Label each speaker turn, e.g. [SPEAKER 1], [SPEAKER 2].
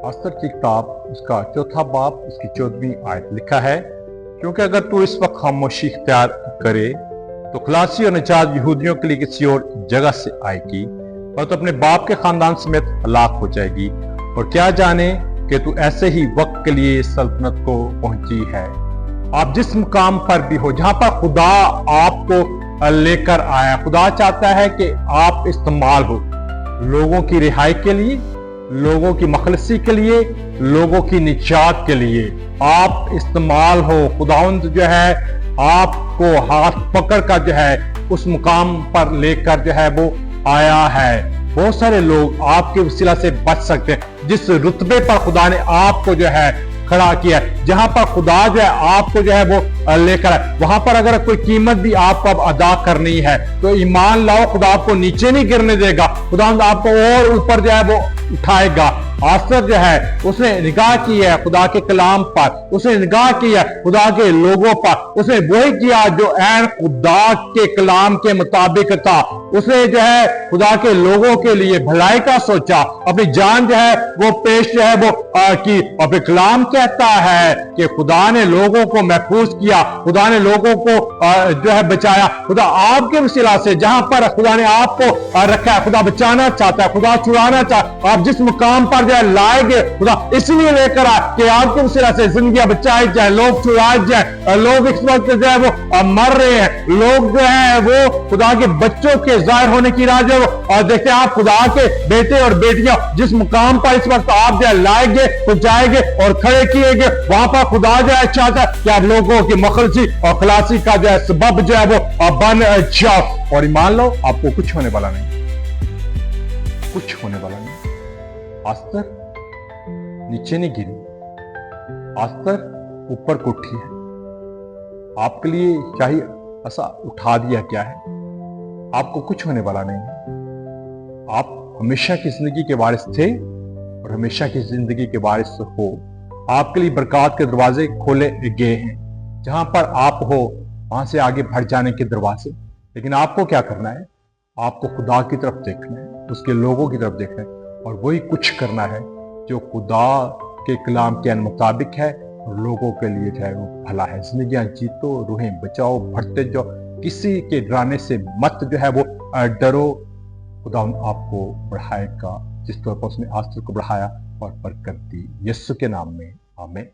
[SPEAKER 1] आस्तर की किताब उसका चौथा बाब उसकी 14वीं आयत लिखा है, क्योंकि अगर तू इस वक्त खामोशी इख्तियार करे तो खलासी और निजात यहूदियों के लिए किसी और जगह से आएगी और तो अपने बाप के खानदान समेत हलाक हो जाएगी। और क्या जाने कि तू ऐसे ही वक्त के लिए सल्तनत को पहुंची है। आप जिस मुकाम पर भी हो जहां पर खुदा आपको लेकर आया, खुदा चाहता है कि आप इस्तेमाल हो लोगों की रिहाई के लिए, लोगों की मखलसी के लिए, लोगों की निजात के लिए आप इस्तेमाल हो। खुदावंद जो है आपको हाथ पकड़ कर जो है उस मुकाम पर लेकर जो है वो आया है। बहुत सारे लोग आपके वसीला से बच सकते हैं। जिस रुतबे पर खुदा ने आपको जो है खड़ा किया है, जहां पर खुदा जो है आपको जो है वो लेकर है, वहां पर अगर कोई कीमत भी आपको अब अदा करनी है तो ईमान लाओ, खुदा आपको नीचे नहीं गिरने देगा, खुदा आपको और ऊपर जो है वो उठाएगा। आस्तर जो है उसने निगाह की है खुदा के कलाम पर, उसने निगाह की है खुदा के लोगों पर, उसने वही किया जो ऐन खुदा के कलाम के मुताबिक था। उसने जो है खुदा के लोगों के लिए भलाई का सोचा, अपनी जान जो है वो पेश जो है वो की। और कलाम कहता है कि खुदा ने लोगों को महफूज किया, खुदा ने लोगों को जो है बचाया। खुदा आपके वसीला से जहां पर खुदा ने आपको रखा है, खुदा बचाना चाहता है, खुदा छुड़ाना चाहता है। आप जिस मुकाम पर जो है लाएंगे खुदा इसलिए लेकर आए कि आपके वसीला से जिंदगी बचाई जाए, लोग छुड़ाए जाए। लोग इस वक्त जो है वो मर रहे हैं, लोग जो है वो खुदा के बच्चों के जाहिर होने की राह जो और देखते हैं आप खुदा के बेटे और बेटियां जिस मुकाम पर इस वक्त आप जो है लाएंगे, पहुंचाएंगे और खड़े किएंगे, वहां पर खुदा जो है चाहता है कि आप लोगों की मखलसी और खलासी का जो है सबब जो है वो बन जाओ। और ईमान लो आपको कुछ होने वाला नहीं, कुछ होने वाला नहीं। आस्तर नीचे नहीं गिरी, आस्तर ऊपर को उठी है। आपके लिए चाहिए ऐसा उठा दिया क्या है, आपको कुछ होने वाला नहीं है। आप हमेशा की जिंदगी के वारिस थे और हमेशा की जिंदगी के वारिस हो। आपके लिए बरकत के दरवाजे खोले गए हैं, जहां पर आप हो वहां से आगे बढ़ जाने के दरवाजे। लेकिन आपको क्या करना है, आपको खुदा की तरफ देखना है, उसके लोगों की तरफ देखना है और वही कुछ करना है जो खुदा के कलाम के मुताबिक है और लोगों के लिए जो है वो भला है। जिंदगियां जीतो, रूहें बचाओ, बढ़ते जाओ, किसी के डराने से मत जो है वो डरो। खुदा आपको बढ़ाएगा जिस तरह पर उसने आस्तर को बढ़ाया और बरकत दी। यीशु के नाम में आमीन।